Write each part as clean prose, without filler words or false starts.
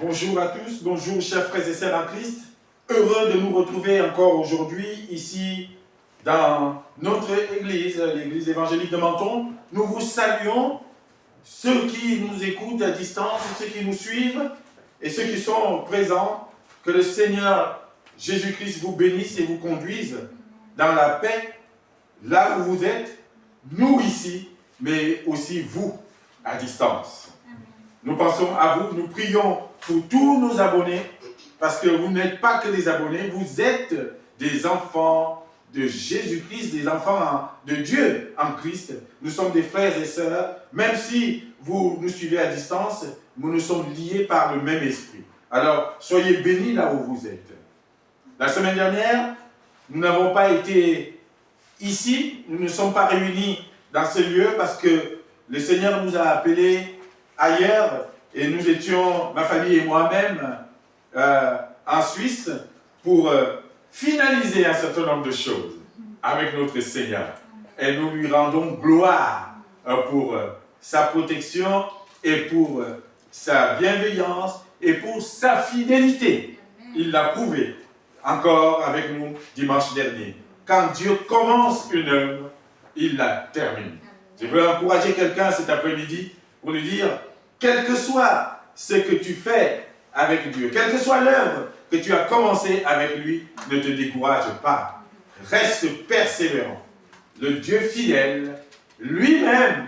Bonjour à tous, bonjour chers frères et sœurs en Christ. Heureux de nous retrouver encore aujourd'hui ici dans notre église, l'église évangélique de Menton. Nous vous saluons, ceux qui nous écoutent à distance, ceux qui nous suivent et ceux qui sont présents. Que le Seigneur Jésus-Christ vous bénisse et vous conduise dans la paix, là où vous êtes, nous ici, mais aussi vous à distance. Nous pensons à vous, nous prions pour tous nos abonnés, parce que vous n'êtes pas que des abonnés, vous êtes des enfants de Jésus-Christ, des enfants de Dieu en Christ. Nous sommes des frères et sœurs, même si vous nous suivez à distance, nous sommes liés par le même esprit. Alors, soyez bénis là où vous êtes. La semaine dernière, nous n'avons pas été ici, nous ne sommes pas réunis dans ce lieu parce que le Seigneur nous a appelés ailleurs et nous étions, ma famille et moi-même, en Suisse pour finaliser un certain nombre de choses avec notre Seigneur. Et nous lui rendons gloire pour sa protection et pour sa bienveillance et pour sa fidélité. Il l'a prouvé encore avec nous dimanche dernier. Quand Dieu commence une œuvre, il la termine. Je veux encourager quelqu'un cet après-midi pour lui dire, quel que soit ce que tu fais avec Dieu, quelle que soit l'œuvre que tu as commencé avec lui, ne te décourage pas. Reste persévérant. Le Dieu fidèle, lui-même,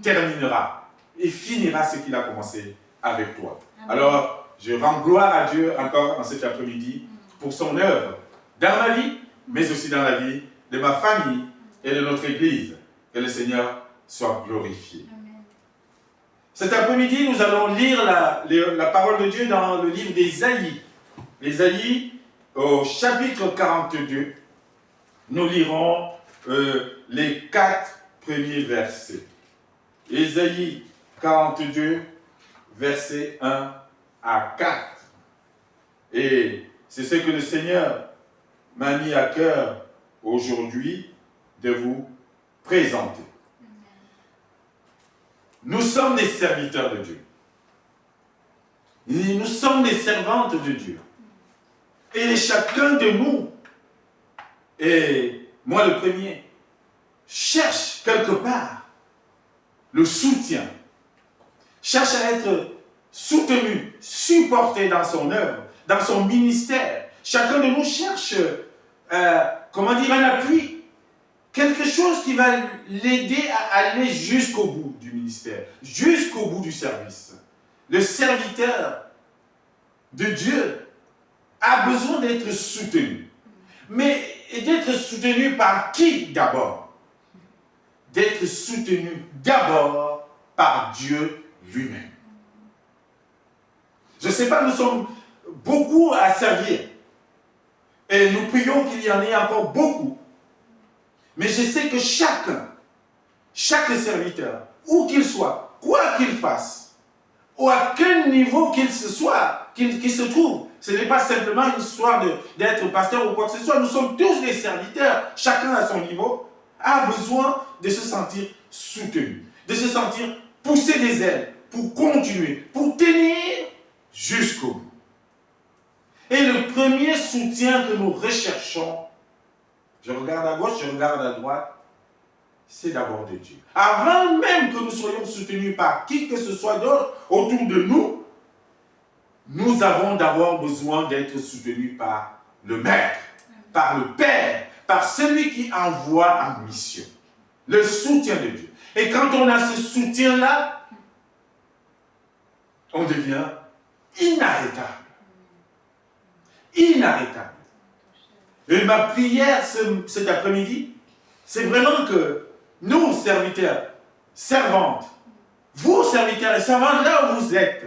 terminera et finira ce qu'il a commencé avec toi. Alors, je rends gloire à Dieu encore en cet après-midi pour son œuvre dans ma vie, mais aussi dans la vie de ma famille et de notre Église. Que le Seigneur soit glorifié. Amen. Cet après-midi, nous allons lire la parole de Dieu dans le livre d'Ésaïe. Ésaïe, au chapitre 42, nous lirons les 4 premiers versets. Ésaïe 42, versets 1 à 4. Et c'est ce que le Seigneur m'a mis à cœur aujourd'hui de vous présenter. Nous sommes des serviteurs de Dieu. Nous sommes des servantes de Dieu. Et chacun de nous, et moi le premier, cherche quelque part le soutien, cherche à être soutenu, supporté dans son œuvre, dans son ministère. Chacun de nous cherche, un appui, quelque chose qui va l'aider à aller jusqu'au bout du ministère, jusqu'au bout du service. Le serviteur de Dieu a besoin d'être soutenu. Mais d'être soutenu par qui d'abord? D'être soutenu d'abord par Dieu lui-même. Je ne sais pas, nous sommes beaucoup à servir. Et nous prions qu'il y en ait encore beaucoup. Mais je sais que chaque serviteur, où qu'il soit, quoi qu'il fasse, ou à quel niveau qu'il se trouve, ce n'est pas simplement une histoire d'être pasteur ou quoi que ce soit. Nous sommes tous des serviteurs, chacun à son niveau, a besoin de se sentir soutenu, de se sentir pousser des ailes pour continuer, pour tenir jusqu'au bout. Et le premier soutien que nous recherchons, je regarde à gauche, je regarde à droite, c'est d'abord de Dieu. Avant même que nous soyons soutenus par qui que ce soit d'autre autour de nous, nous avons d'abord besoin d'être soutenus par le Maître, par le Père, par celui qui envoie en mission. Le soutien de Dieu. Et quand on a ce soutien-là, on devient inarrêtable. Inarrêtable. Et ma prière cet après-midi, c'est vraiment que nous, serviteurs, servantes, vous, serviteurs et servantes, là où vous êtes,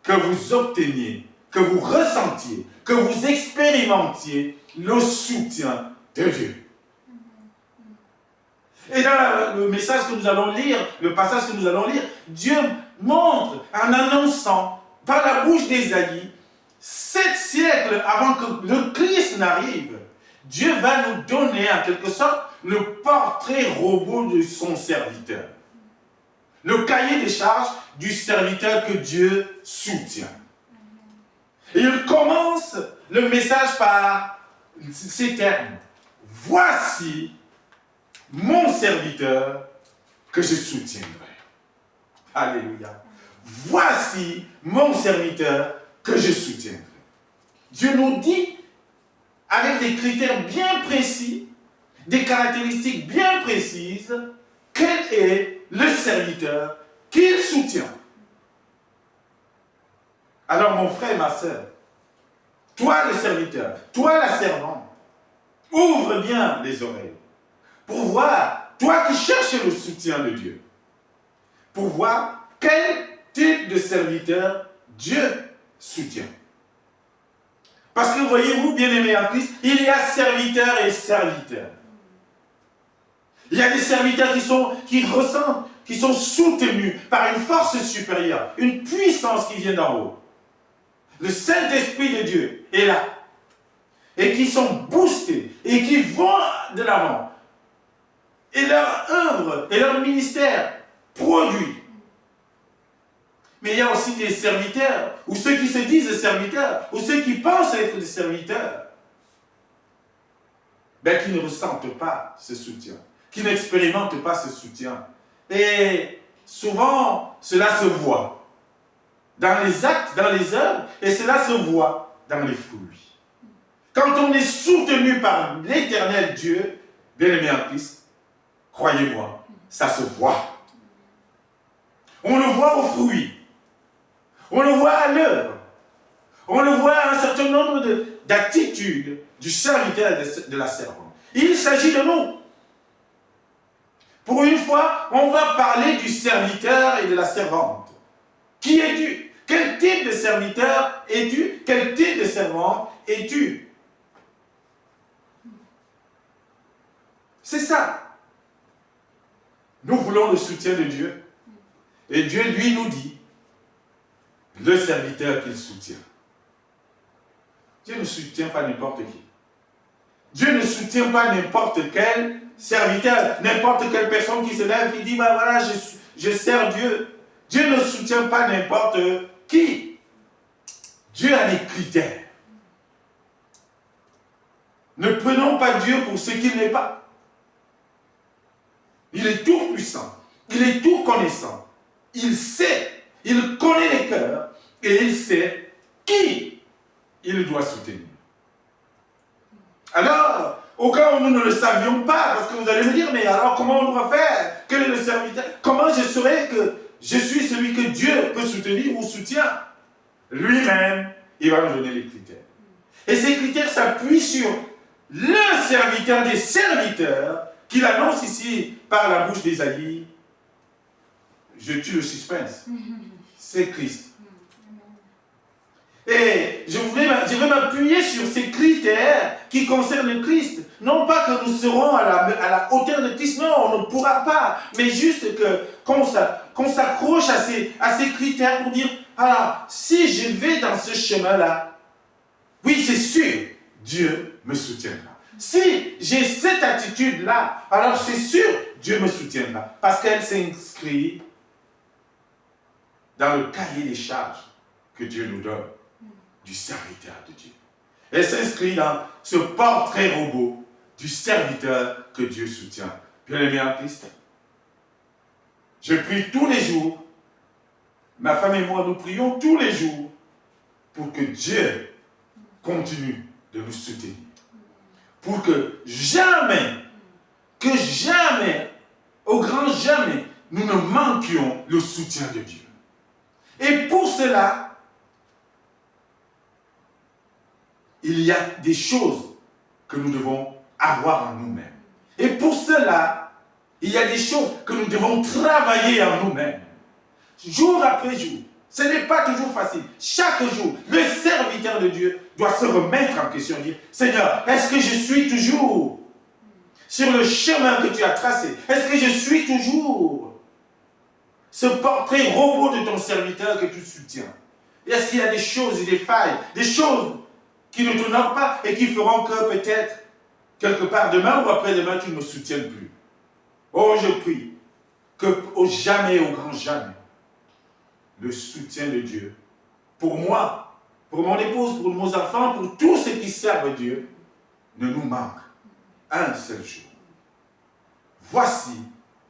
que vous obteniez, que vous ressentiez, que vous expérimentiez le soutien de Dieu. Et dans le message que nous allons lire, le passage que nous allons lire, Dieu montre en annonçant par la bouche d'Ésaïe, 7 siècles avant que le Christ n'arrive, Dieu va nous donner en quelque sorte le portrait robot de son serviteur. Le cahier des charges du serviteur que Dieu soutient. Et il commence le message par ces termes. Voici mon serviteur que je soutiendrai. Alléluia. Voici mon serviteur que je soutiendrai. Dieu nous dit, avec des critères bien précis, des caractéristiques bien précises, quel est le serviteur qu'il soutient. Alors mon frère et ma soeur, toi le serviteur, toi la servante, ouvre bien les oreilles pour voir, toi qui cherches le soutien de Dieu, pour voir quel type de serviteur Dieu soutient. Parce que voyez-vous, bien-aimés en Christ, il y a serviteurs et serviteurs. Il y a des serviteurs qui ressentent, qui sont soutenus par une force supérieure, une puissance qui vient d'en haut. Le Saint-Esprit de Dieu est là. Et qui sont boostés et qui vont de l'avant. Et leur œuvre et leur ministère produit. Mais il y a aussi des serviteurs, ou ceux qui se disent serviteurs, ou ceux qui pensent être des serviteurs, qui ne ressentent pas ce soutien, qui n'expérimentent pas ce soutien. Et souvent, cela se voit dans les actes, dans les œuvres, et cela se voit dans les fruits. Quand on est soutenu par l'éternel Dieu, bien-aimé en Christ, croyez-moi, ça se voit. On le voit aux fruits. On le voit à l'œuvre. On le voit à un certain nombre d'attitudes du serviteur et de la servante. Il s'agit de nous. Pour une fois, on va parler du serviteur et de la servante. Qui es-tu? Quel type de serviteur es-tu? Quel type de servante es-tu? C'est ça. Nous voulons le soutien de Dieu. Et Dieu, lui, nous dit le serviteur qu'il soutient. Dieu ne soutient pas n'importe qui. Dieu ne soutient pas n'importe quel serviteur, n'importe quelle personne qui se lève et dit, voilà, je sers Dieu. Dieu ne soutient pas n'importe qui. Dieu a des critères. Ne prenons pas Dieu pour ce qu'il n'est pas. Il est tout puissant. Il est tout connaissant. Il sait, il connaît les cœurs et il sait qui il doit soutenir. Alors, au cas où nous ne le savions pas, parce que vous allez me dire, mais alors comment on doit faire? Quel est le serviteur? Comment je saurai que je suis celui que Dieu peut soutenir ou soutient? Lui-même, il va nous donner les critères. Et ces critères s'appuient sur le serviteur des serviteurs qu'il annonce ici par la bouche d'Ésaïe. Je tue le suspense. C'est Christ. Et je vais m'appuyer sur ces critères qui concernent le Christ. Non pas que nous serons à la hauteur de Christ, non, on ne pourra pas. Mais juste qu'on s'accroche à ces critères pour dire, alors, si je vais dans ce chemin-là, oui, c'est sûr, Dieu me soutiendra. Si j'ai cette attitude-là, alors c'est sûr, Dieu me soutiendra. Parce qu'elle s'inscrit dans le cahier des charges que Dieu nous donne du serviteur de Dieu. Elle s'inscrit dans ce portrait robot du serviteur que Dieu soutient. Bien-aimé en Christ, je prie tous les jours, ma femme et moi, nous prions tous les jours pour que Dieu continue de nous soutenir. Pour que jamais, au grand jamais, nous ne manquions le soutien de Dieu. Et pour cela, il y a des choses que nous devons avoir en nous-mêmes. Et pour cela, il y a des choses que nous devons travailler en nous-mêmes. Jour après jour. Ce n'est pas toujours facile. Chaque jour, le serviteur de Dieu doit se remettre en question et dire, Seigneur, est-ce que je suis toujours sur le chemin que tu as tracé? Est-ce que je suis toujours ce portrait robot de ton serviteur que tu soutiens? Est-ce qu'il y a des choses et des failles, des choses qui ne t'honorent pas et qui feront que peut-être, quelque part demain ou après-demain, tu ne me soutiennes plus? Oh, je prie que au jamais, au grand jamais, le soutien de Dieu, pour moi, pour mon épouse, pour nos enfants, pour tous ceux qui servent Dieu, ne nous manque un seul jour. Voici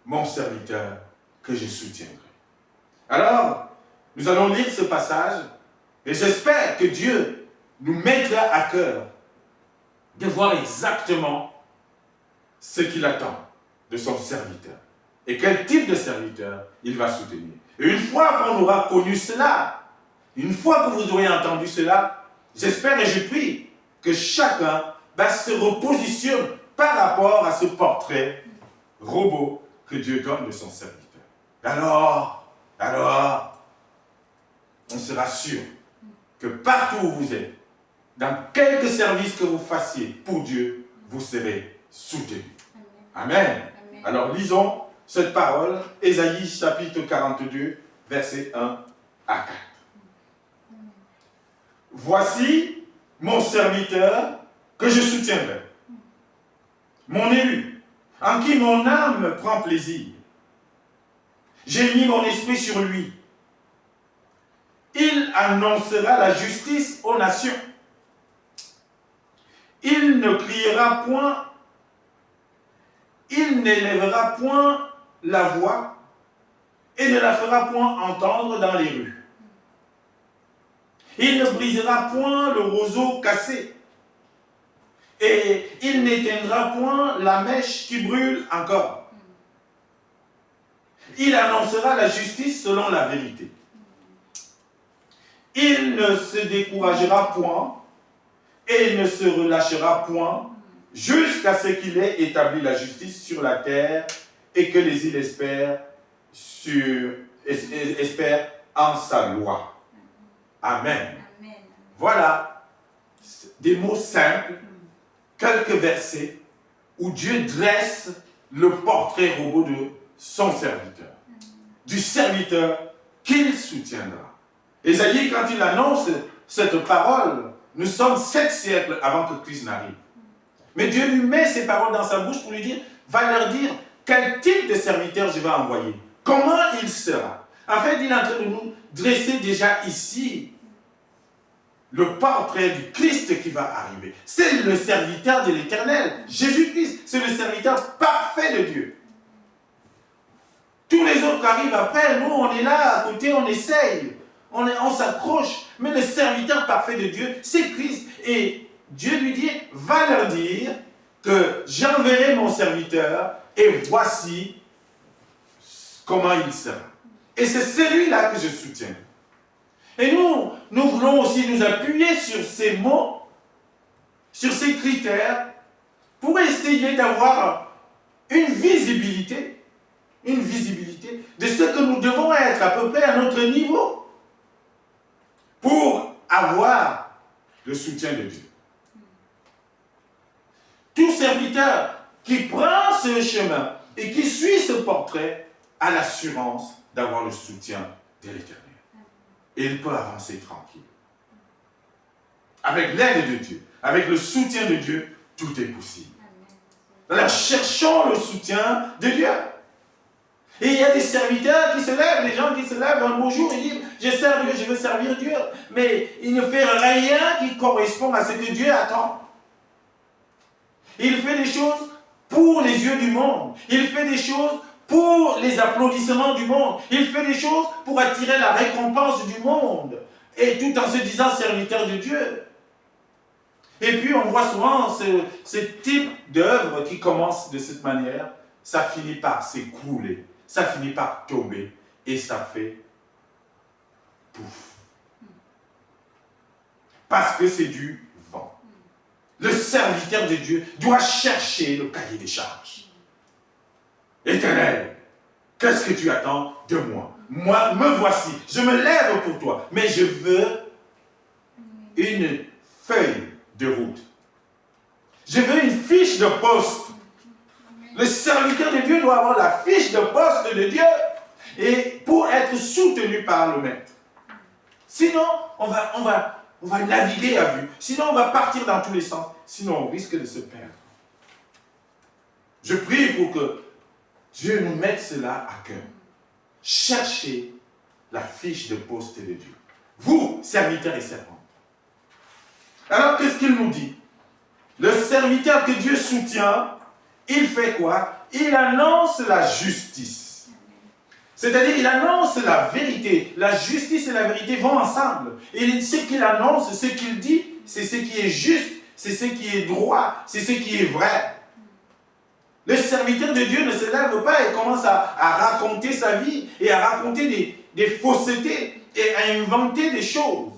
mon serviteur que je soutiendrai. Alors, nous allons lire ce passage et j'espère que Dieu nous mettra à cœur de voir exactement ce qu'il attend de son serviteur et quel type de serviteur il va soutenir. Et une fois qu'on aura connu cela, une fois que vous aurez entendu cela, j'espère et je prie que chacun se repositionne par rapport à ce portrait robot que Dieu donne de son serviteur. Alors, on sera sûr que partout où vous êtes, dans quelque service que vous fassiez pour Dieu, vous serez soutenu. Amen. Amen. Alors lisons cette parole, Ésaïe chapitre 42, versets 1 à 4. Voici mon serviteur que je soutiendrai, mon élu, en qui mon âme prend plaisir. J'ai mis mon esprit sur lui. Il annoncera la justice aux nations. Il ne criera point, il n'élèvera point la voix et ne la fera point entendre dans les rues. Il ne brisera point le roseau cassé et il n'éteindra point la mèche qui brûle encore. Il annoncera la justice selon la vérité. Il ne se découragera point et ne se relâchera point jusqu'à ce qu'il ait établi la justice sur la terre et que les îles espèrent en sa loi. Amen. Amen. Voilà des mots simples, quelques versets où Dieu dresse le portrait robot de son serviteur, du serviteur qu'il soutiendra. Ésaïe, quand il annonce cette parole, nous sommes 7 siècles avant que Christ n'arrive. Mais Dieu lui met ces paroles dans sa bouche pour lui dire, va leur dire quel type de serviteur je vais envoyer, comment il sera. En fait, il est en train de nous dresser déjà ici le portrait du Christ qui va arriver. C'est le serviteur de l'Éternel, Jésus-Christ, c'est le serviteur parfait de Dieu. Tous les autres arrivent après, nous on est là à côté, on essaye, on s'accroche, mais le serviteur parfait de Dieu, c'est Christ. Et Dieu lui dit, va leur dire que j'enverrai mon serviteur et voici comment il sera. Et c'est celui-là que je soutiens. Et nous voulons aussi nous appuyer sur ces mots, sur ces critères, pour essayer d'avoir une visibilité de ce que nous devons être à peu près à notre niveau pour avoir le soutien de Dieu. Tout serviteur qui prend ce chemin et qui suit ce portrait a l'assurance d'avoir le soutien de l'Éternel. Et il peut avancer tranquille. Avec l'aide de Dieu, avec le soutien de Dieu, tout est possible. Alors cherchons le soutien de Dieu. Et il y a des serviteurs qui se lèvent, des gens qui se lèvent un beau jour et disent « Je sers Dieu, je veux servir Dieu ». Mais il ne fait rien qui correspond à ce que Dieu attend. Il fait des choses pour les yeux du monde. Il fait des choses pour les applaudissements du monde. Il fait des choses pour attirer la récompense du monde. Et tout en se disant serviteur de Dieu. Et puis on voit souvent ce type d'œuvre qui commence de cette manière. Ça finit par s'écrouler. Ça finit par tomber. Et ça fait pouf. Parce que c'est du vent. Le serviteur de Dieu doit chercher le cahier des charges. Éternel, qu'est-ce que tu attends de moi? Moi, me voici, je me lève pour toi, mais je veux une feuille de route. Je veux une fiche de poste. Le serviteur de Dieu doit avoir la fiche de poste de Dieu et pour être soutenu par le maître. Sinon, on va naviguer à vue. Sinon, on va partir dans tous les sens. Sinon, on risque de se perdre. Je prie pour que Dieu nous mette cela à cœur. Cherchez la fiche de poste de Dieu. Vous, serviteurs et servantes, Alors, qu'est-ce qu'il nous dit? Le serviteur que Dieu soutient, il fait quoi? Il annonce la justice. C'est-à-dire, il annonce la vérité. La justice et la vérité vont ensemble. Et ce qu'il annonce, ce qu'il dit, c'est ce qui est juste, c'est ce qui est droit, c'est ce qui est vrai. Le serviteur de Dieu ne se lève pas et commence à raconter sa vie et à raconter des faussetés et à inventer des choses.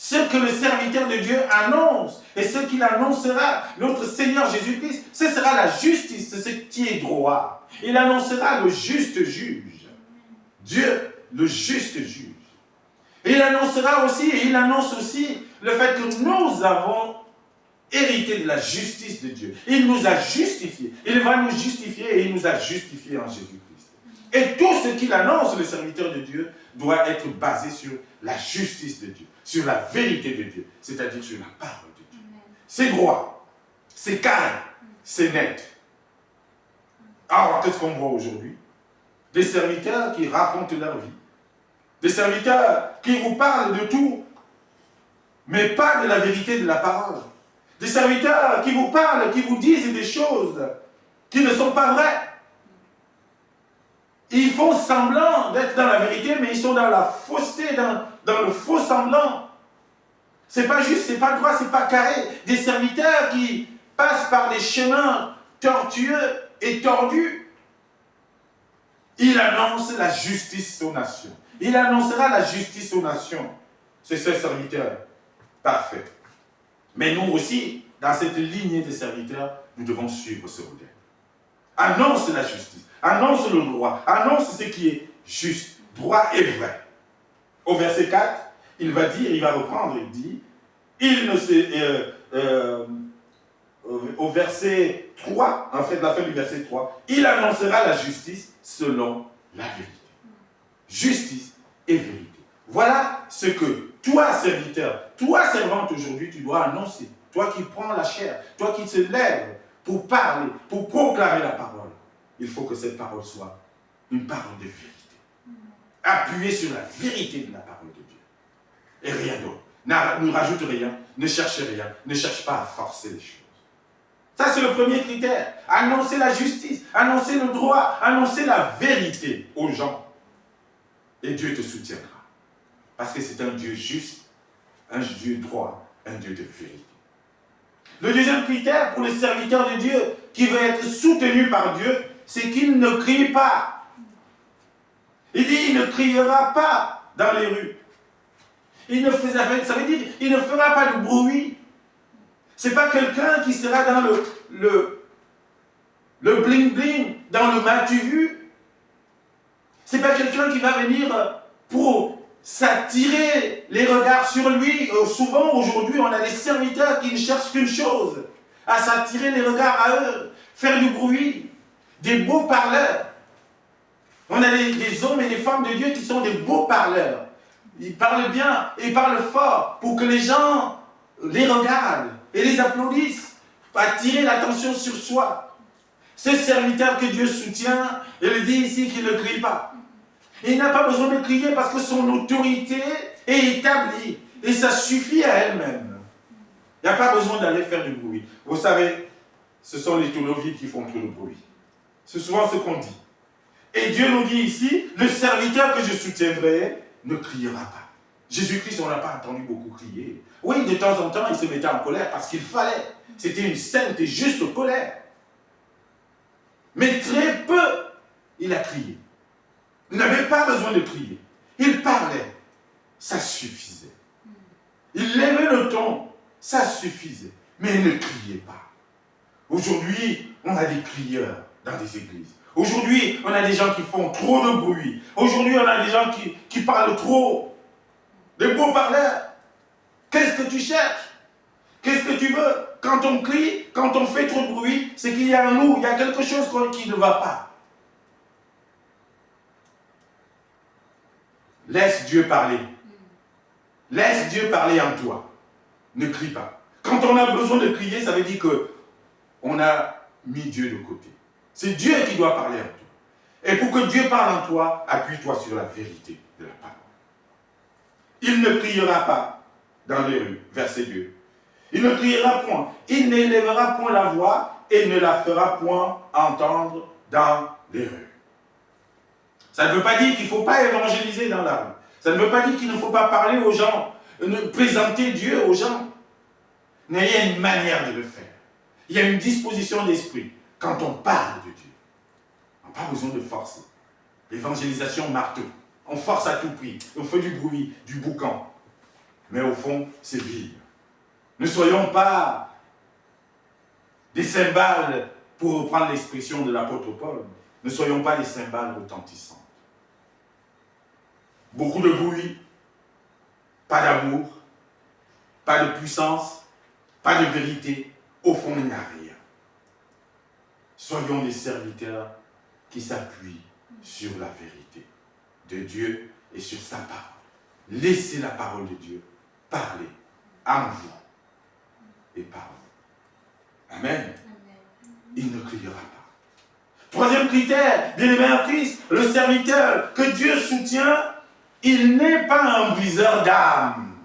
Ce que le serviteur de Dieu annonce et ce qu'il annoncera, notre Seigneur Jésus-Christ, ce sera la justice, c'est ce qui est droit. Il annoncera le juste juge. Dieu, le juste juge. Et il annoncera aussi, et il annonce aussi le fait que nous avons hérité de la justice de Dieu. Il nous a justifiés. Il va nous justifier et il nous a justifiés en Jésus-Christ. Et tout ce qu'il annonce, le serviteur de Dieu, doit être basé sur la justice de Dieu, sur la vérité de Dieu, c'est-à-dire sur la parole de Dieu. C'est droit, c'est carré, c'est net. Alors, qu'est-ce qu'on voit aujourd'hui? Des serviteurs qui racontent leur vie. Des serviteurs qui vous parlent de tout, mais pas de la vérité de la parole. Des serviteurs qui vous parlent, qui vous disent des choses qui ne sont pas vraies. Ils font semblant d'être dans la vérité, mais ils sont dans la fausseté, dans le faux semblant. C'est pas juste, c'est pas droit, c'est pas carré. Des serviteurs qui passent par des chemins tortueux et tordus. Il annonce la justice aux nations. Il annoncera la justice aux nations. C'est ce serviteur parfait. Mais nous aussi, dans cette lignée de serviteurs, nous devons suivre ce modèle. Annonce la justice, annonce le droit, annonce ce qui est juste, droit et vrai. Au verset 4, il va dire, il va reprendre, il dit, au verset 3, en fait, la fin du verset 3, il annoncera la justice selon la vérité. Justice et vérité. Voilà ce que toi, serviteur, toi, servante aujourd'hui, tu dois annoncer. Toi qui prends la chair, toi qui te lèves pour parler, pour proclamer la parole. Il faut que cette parole soit une parole de vérité. Appuyée sur la vérité de la parole de Dieu. Et rien d'autre. Ne rajoute rien, ne cherche rien, ne cherche pas à forcer les choses. Ça, c'est le premier critère. Annoncer la justice, annoncer le droit, annoncer la vérité aux gens. Et Dieu te soutiendra. Parce que c'est un Dieu juste, un Dieu droit, un Dieu de vérité. Le deuxième critère pour le serviteur de Dieu qui veut être soutenu par Dieu, c'est qu'il ne crie pas. Il dit, il ne criera pas dans les rues. Ça veut dire, il ne fera pas de bruit. Ce n'est pas quelqu'un qui sera dans le bling-bling, dans le m'as-tu vu. Ce n'est pas quelqu'un qui va venir pour s'attirer les regards sur lui. Souvent, aujourd'hui, on a des serviteurs qui ne cherchent qu'une chose, à s'attirer les regards à eux, faire du bruit, des beaux parleurs. On a des hommes et des femmes de Dieu qui sont des beaux parleurs. Ils parlent bien, ils parlent fort pour que les gens les regardent et les applaudissent, pour attirer l'attention sur soi. Ce serviteur que Dieu soutient, il dit ici qu'il ne crie pas. Il n'a pas besoin de crier parce que son autorité est établie et ça suffit à elle-même. Il n'y a pas besoin d'aller faire du bruit. Vous savez, ce sont les théologiens qui font tout le bruit. C'est souvent ce qu'on dit. Et Dieu nous dit ici, le serviteur que je soutiendrai ne criera pas. Jésus-Christ, on n'a pas entendu beaucoup crier. Oui, de temps en temps, il se mettait en colère parce qu'il fallait. C'était une sainte et juste colère. Mais très peu, il a crié. Il n'avait pas besoin de crier. Il parlait. Ça suffisait. Il levait le ton. Ça suffisait. Mais il ne criait pas. Aujourd'hui, on a des crieurs dans des églises. Aujourd'hui, on a des gens qui font trop de bruit. Aujourd'hui, on a des gens qui parlent trop. Des beaux parleurs. Qu'est-ce que tu cherches? Qu'est-ce que tu veux? Quand on crie, quand on fait trop de bruit, c'est qu'il y a en nous, il y a quelque chose qui ne va pas. Laisse Dieu parler. Laisse Dieu parler en toi. Ne crie pas. Quand on a besoin de crier, ça veut dire qu'on a mis Dieu de côté. C'est Dieu qui doit parler en toi. Et pour que Dieu parle en toi, appuie-toi sur la vérité de la parole. Il ne criera pas dans les rues. Verset 2. Il ne criera point, il n'élèvera point la voix et ne la fera point entendre dans les rues. Ça ne veut pas dire qu'il ne faut pas évangéliser dans la rue. Ça ne veut pas dire qu'il ne faut pas parler aux gens, présenter Dieu aux gens. Mais il y a une manière de le faire. Il y a une disposition d'esprit quand on parle de Dieu. On n'a pas besoin de forcer. L'évangélisation marteau. On force à tout prix. On fait du bruit, du boucan. Mais au fond, c'est vide. Ne soyons pas des cymbales, pour reprendre l'expression de l'apôtre Paul. Ne soyons pas des cymbales retentissantes. Beaucoup de bruit, pas d'amour, pas de puissance, pas de vérité. Au fond, il n'y a rien. Soyons des serviteurs qui s'appuient sur la vérité de Dieu et sur sa parole. Laissez la parole de Dieu parler en vous et par vous. Amen. Il ne criera pas. Troisième critère, bien-aimé en Christ, le serviteur que Dieu soutient, il n'est pas un briseur d'âme.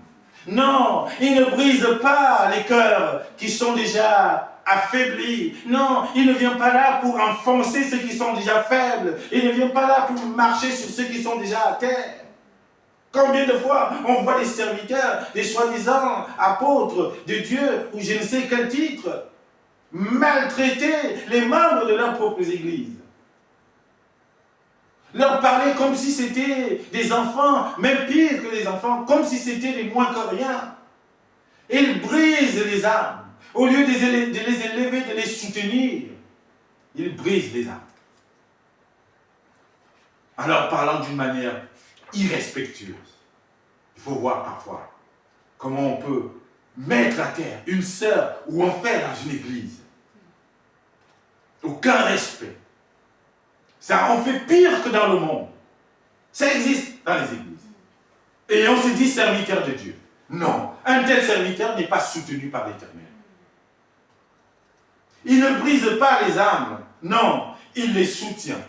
Non, il ne brise pas les cœurs qui sont déjà affaiblis. Non, il ne vient pas là pour enfoncer ceux qui sont déjà faibles. Il ne vient pas là pour marcher sur ceux qui sont déjà à terre. Combien de fois on voit des serviteurs, des soi-disant apôtres de Dieu, ou je ne sais quel titre, maltraiter les membres de leurs propres églises. Leur parler comme si c'était des enfants, même pire que des enfants, comme si c'était des moins que rien. Ils brisent les âmes. Au lieu de les élever, de les soutenir, ils brisent les âmes. En leur parlant d'une manière irrespectueuse. Il faut voir parfois comment on peut mettre à terre une sœur ou un frère dans une église. Aucun respect. Ça en fait pire que dans le monde. Ça existe dans les églises. Et on se dit serviteur de Dieu. Non, un tel serviteur n'est pas soutenu par l'Éternel. Il ne brise pas les âmes. Non, il les soutient.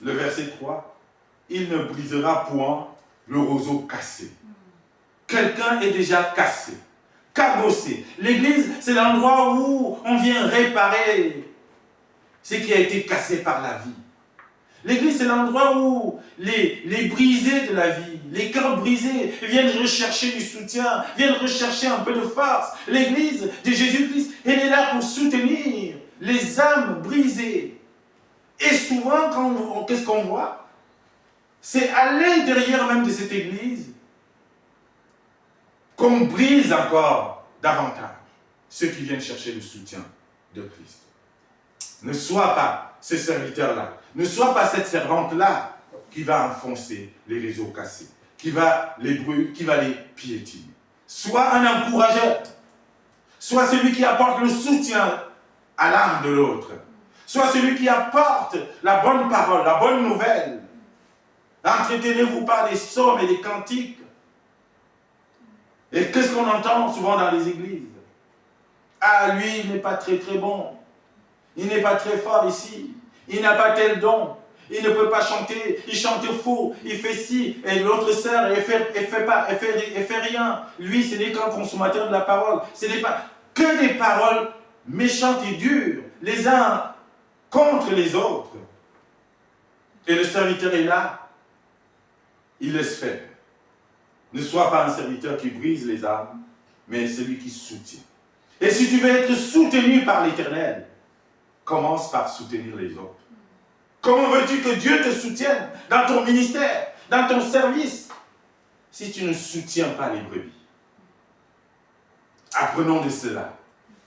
Le verset 3, il ne brisera point le roseau cassé. Quelqu'un est déjà cassé, cabossé. L'église, c'est l'endroit où on vient réparer ce qui a été cassé par la vie. L'église, c'est l'endroit où les brisés de la vie, les cœurs brisés, viennent rechercher du soutien, viennent rechercher un peu de force. L'église de Jésus-Christ, elle est là pour soutenir les âmes brisées. Et souvent, qu'est-ce qu'on voit? C'est à l'intérieur même de cette église qu'on brise encore davantage ceux qui viennent chercher le soutien de Christ. Ne sois pas ce serviteur-là, ne sois pas cette servante-là qui va enfoncer les réseaux cassés, qui va les brûler, qui va les piétiner. Sois un encourageur, sois celui qui apporte le soutien à l'âme de l'autre. Sois celui qui apporte la bonne parole, la bonne nouvelle. Entretenez-vous par des psaumes et des cantiques. Et qu'est-ce qu'on entend souvent dans les églises? Ah, lui, il n'est pas très très bon. Il n'est pas très fort ici. Il n'a pas tel don. Il ne peut pas chanter. Il chante faux. Il fait ci. Et l'autre sœur, elle fait rien. Lui, ce n'est qu'un consommateur de la parole. Ce n'est pas que des paroles méchantes et dures. Les uns contre les autres. Et le serviteur est là. Il laisse faire. Ne sois pas un serviteur qui brise les âmes, mais celui qui soutient. Et si tu veux être soutenu par l'Éternel, commence par soutenir les autres. Comment veux-tu que Dieu te soutienne dans ton ministère, dans ton service, si tu ne soutiens pas les brebis? Apprenons de cela.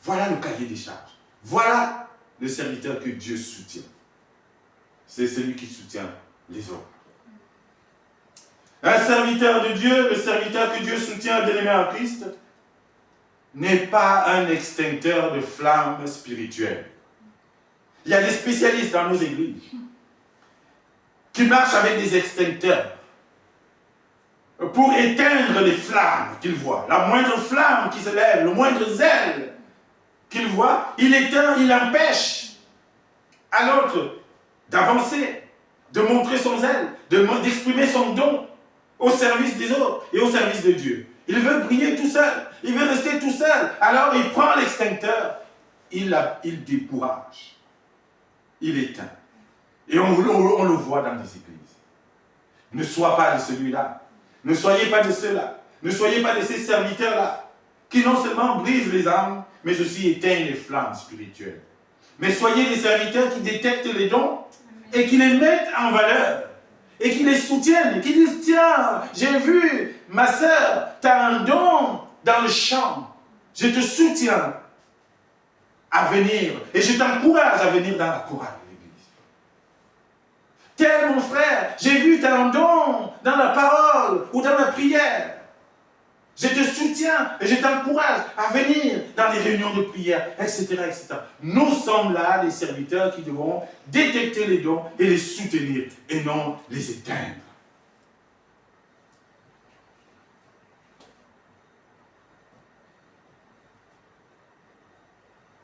Voilà le cahier des charges. Voilà le serviteur que Dieu soutient. C'est celui qui soutient les autres. Un serviteur de Dieu, le serviteur que Dieu soutient, bien-aimé en Christ, n'est pas un extincteur de flammes spirituelles. Il y a des spécialistes dans nos églises qui marchent avec des extincteurs pour éteindre les flammes qu'ils voient. La moindre flamme qui se lève, le moindre zèle qu'il voit, il éteint, il empêche à l'autre d'avancer, de montrer son zèle, d'exprimer son don. au service des autres et au service de Dieu. Il veut briller tout seul. Il veut rester tout seul. Alors il prend l'extincteur. Il décourage. Il éteint. Et on le voit dans des églises. Ne sois pas de celui-là. Ne soyez pas de ceux-là. Ne soyez pas de ces serviteurs-là qui non seulement brisent les âmes, mais aussi éteignent les flammes spirituelles. Mais soyez des serviteurs qui détectent les dons et qui les mettent en valeur. Et qui les soutiennent, qui disent, tiens, j'ai vu, ma sœur, tu as un don dans le chant. Je te soutiens à venir et je t'encourage à venir dans la chorale de l'église. Tel mon frère, j'ai vu, tu as un don dans la parole ou dans la prière. Je te soutiens et je t'encourage à venir dans les réunions de prière, etc., etc. Nous sommes là, les serviteurs qui devront détecter les dons et les soutenir et non les éteindre.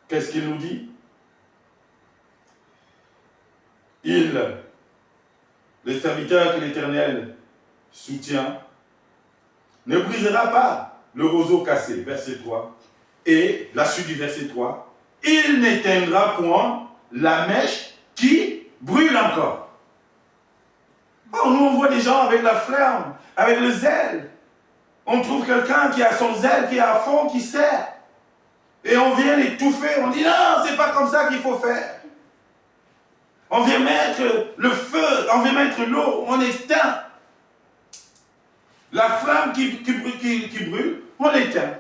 Qu'est-ce qu'il nous dit? Le serviteur que l'Éternel soutient, ne brisera pas le roseau cassé, verset 3, et la suite du verset 3, il n'éteindra point la mèche qui brûle encore. Oh, nous on voit des gens avec la flamme, avec le zèle. On trouve quelqu'un qui a son zèle, qui est à fond, qui sert. Et on vient l'étouffer, on dit non, c'est pas comme ça qu'il faut faire. On vient mettre le feu, on vient mettre l'eau, on éteint. La flamme qui brûle, on l'éteint.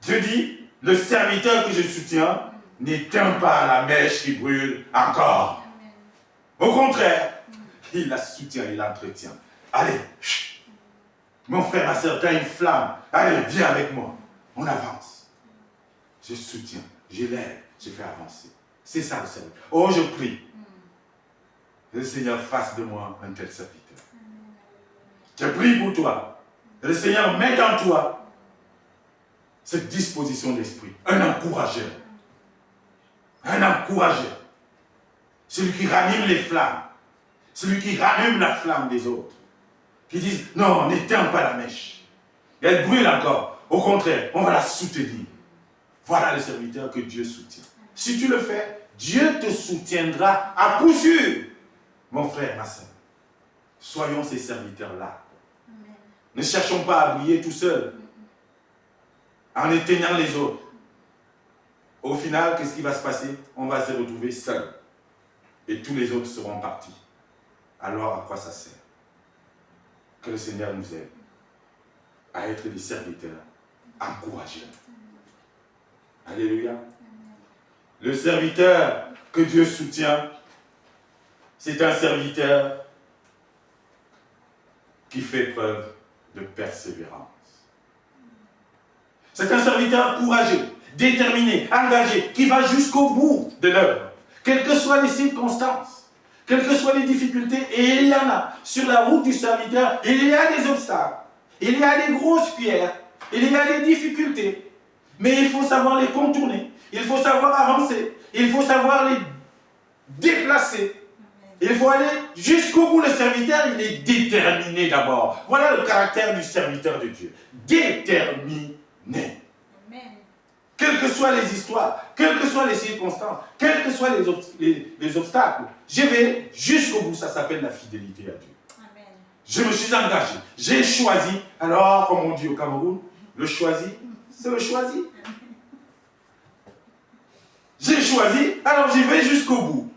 Dieu dit, le serviteur que je soutiens n'éteint pas la mèche qui brûle encore. Au contraire, il la soutient, il l'entretient. Allez, mon frère, ma soeur, tu as une flamme. Allez, viens avec moi. On avance. Je soutiens, je l'aide, je fais avancer. C'est ça le serviteur. Oh, je prie. Le Seigneur fasse de moi un tel serviteur. Je prie pour toi. Le Seigneur met en toi cette disposition d'esprit. Un encourageur. Un encourageur. Celui qui ranime les flammes. Celui qui ranime la flamme des autres. Qui disent, non, n'éteins pas la mèche. Elle brûle encore. Au contraire, on va la soutenir. Voilà le serviteur que Dieu soutient. Si tu le fais, Dieu te soutiendra à coup sûr. Mon frère, ma soeur, soyons ces serviteurs-là. Ne cherchons pas à briller tout seul, en éteignant les autres. Au final, qu'est-ce qui va se passer? On va se retrouver seul. Et tous les autres seront partis. Alors, à quoi ça sert? Que le Seigneur nous aide à être des serviteurs encourageurs. Alléluia. Le serviteur que Dieu soutient, c'est un serviteur qui fait preuve de persévérance. C'est un serviteur courageux, déterminé, engagé, qui va jusqu'au bout de l'œuvre, quelles que soient les circonstances, quelles que soient les difficultés, et il y en a. Sur la route du serviteur, il y a des obstacles, il y a des grosses pierres, il y a des difficultés, mais il faut savoir les contourner, il faut savoir avancer, il faut savoir les déplacer. Il faut aller jusqu'au bout. Le serviteur, il est déterminé d'abord. Voilà le caractère du serviteur de Dieu. Déterminé. Amen. Quelles que soient les histoires, quelles que soient les circonstances, quels que soient les obstacles, je vais jusqu'au bout. Ça s'appelle la fidélité à Dieu. Amen. Je me suis engagé. J'ai choisi. Alors, comme on dit au Cameroun, le choisi, c'est le choisi. J'ai choisi, alors j'y vais jusqu'au bout.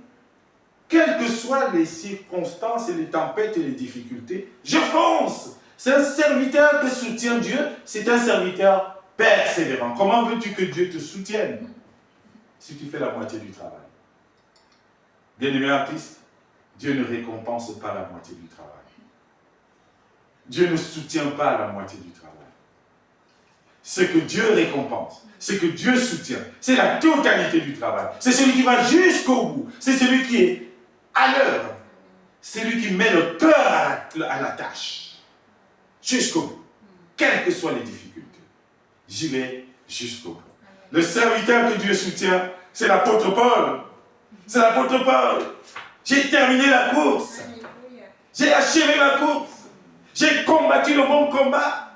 Quelles que soient les circonstances et les tempêtes et les difficultés, je fonce. C'est un serviteur que soutient Dieu, c'est un serviteur persévérant. Comment veux-tu que Dieu te soutienne si tu fais la moitié du travail? Bien-aimé en Christ, Dieu ne récompense pas la moitié du travail. Dieu ne soutient pas la moitié du travail. Ce que Dieu récompense, ce que Dieu soutient, c'est la totalité du travail. C'est celui qui va jusqu'au bout. C'est celui qui est à l'heure. C'est lui qui met le cœur à la tâche. Jusqu'au bout. Quelles que soient les difficultés. J'y vais jusqu'au bout. Le serviteur que Dieu soutient, c'est l'apôtre Paul. C'est l'apôtre Paul. J'ai terminé la course. J'ai achevé la course. combattu le bon combat.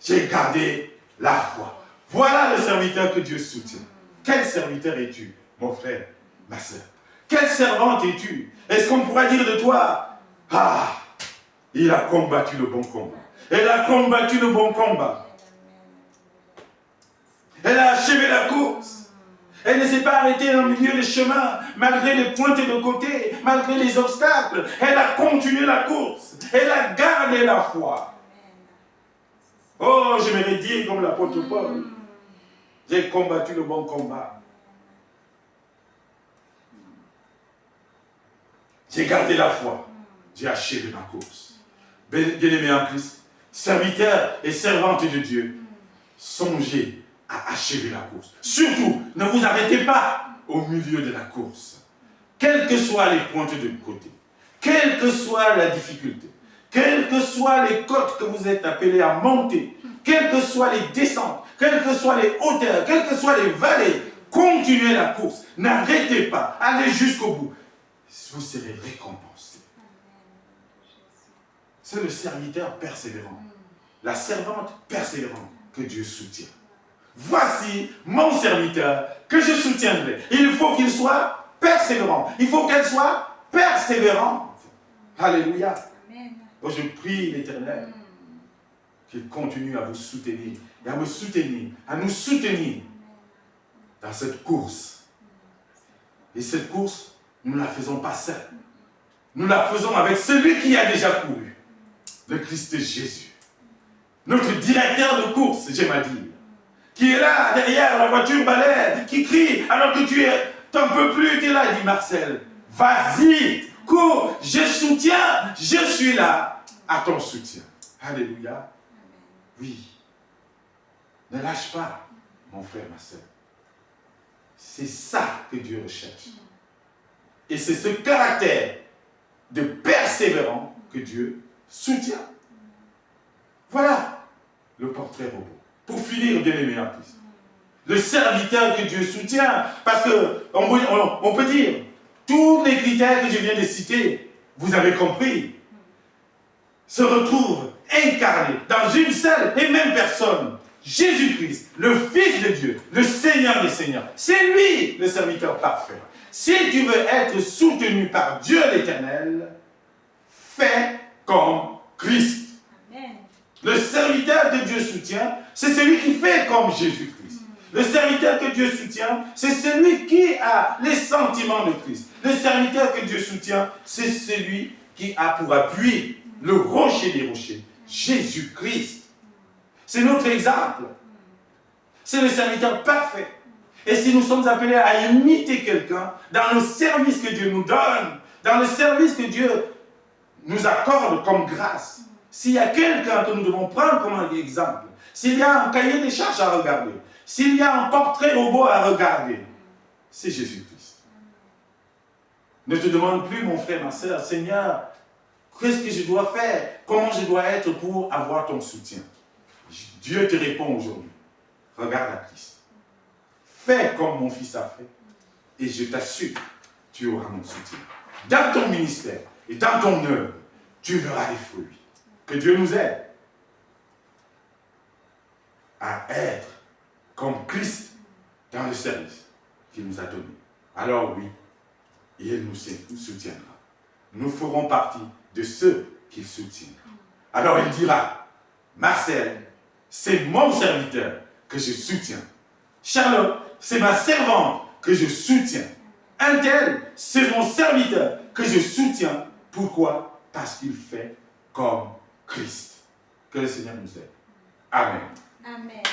J'ai gardé la foi. Voilà le serviteur que Dieu soutient. Quel serviteur es-tu, mon frère, ma soeur? Quelle servante es-tu? Est-ce qu'on pourra dire de toi, ah, il a combattu le bon combat. Elle a combattu le bon combat. Elle a achevé la course. Elle ne s'est pas arrêtée au milieu du chemin, malgré les pointes de côté, malgré les obstacles. Elle a continué la course. Elle a gardé la foi. Oh, j'aimerais dire comme l'apôtre Paul, j'ai combattu le bon combat. J'ai gardé la foi. J'ai achevé ma course. Bien-aimés en Christ, serviteurs et servantes de Dieu, songez à achever la course. Surtout, ne vous arrêtez pas au milieu de la course. Quelles que soient les pointes de côté, quelle que soit la difficulté, quelles que soient les côtes que vous êtes appelés à monter, quelles que soient les descentes, quelles que soient les hauteurs, quelles que soient les vallées, continuez la course. N'arrêtez pas. Allez jusqu'au bout. Vous serez récompensés. C'est le serviteur persévérant, la servante persévérante que Dieu soutient. Voici mon serviteur que je soutiendrai. Il faut qu'il soit persévérant. Il faut qu'elle soit persévérante. Alléluia. Moi, je prie l'Éternel qu'il continue à vous soutenir et à me soutenir, à nous soutenir dans cette course. Et cette course, nous ne la faisons pas seule. Nous la faisons avec celui qui a déjà couru, le Christ Jésus. Notre directeur de course, j'aime à dire, qui est là, derrière la voiture balai, qui crie, alors que tu t'en peux plus, tu es là, il dit Marcel, vas-y, cours, je soutiens, je suis là, à ton soutien. Alléluia. Oui. Ne lâche pas, mon frère, ma soeur. C'est ça que Dieu recherche. Et c'est ce caractère de persévérant que Dieu soutient. Voilà le portrait robot. Pour finir, bien-aimé en Christ, le serviteur que Dieu soutient, parce qu'on peut dire, tous les critères que je viens de citer, vous avez compris, se retrouvent incarnés dans une seule et même personne, Jésus-Christ, le Fils de Dieu, le Seigneur des Seigneurs. C'est lui le serviteur parfait. Si tu veux être soutenu par Dieu l'Éternel, fais comme Christ. Amen. Le serviteur que Dieu soutient, c'est celui qui fait comme Jésus-Christ. Le serviteur que Dieu soutient, c'est celui qui a les sentiments de Christ. Le serviteur que Dieu soutient, c'est celui qui a pour appui le rocher des rochers, Jésus-Christ. C'est notre exemple. C'est le serviteur parfait. Et si nous sommes appelés à imiter quelqu'un dans le service que Dieu nous donne, dans le service que Dieu nous accorde comme grâce, s'il y a quelqu'un que nous devons prendre comme exemple, s'il y a un cahier des charges à regarder, s'il y a un portrait robot à regarder, c'est Jésus-Christ. Ne te demande plus, mon frère, ma soeur, Seigneur, qu'est-ce que je dois faire? Comment je dois être pour avoir ton soutien? Dieu te répond aujourd'hui. Regarde à Christ. Fais comme mon fils a fait. Et je t'assure, tu auras mon soutien. Dans ton ministère et dans ton œuvre, tu verras les fruits. Que Dieu nous aide à être comme Christ dans le service qu'il nous a donné. Alors oui, il nous soutiendra. Nous ferons partie de ceux qu'il soutiendra. Alors il dira, Marcel, c'est mon serviteur que je soutiens. Charlotte, c'est ma servante que je soutiens. Un tel, c'est mon serviteur que je soutiens. Pourquoi? Parce qu'il fait comme Christ. Que le Seigneur nous aide. Amen. Amen.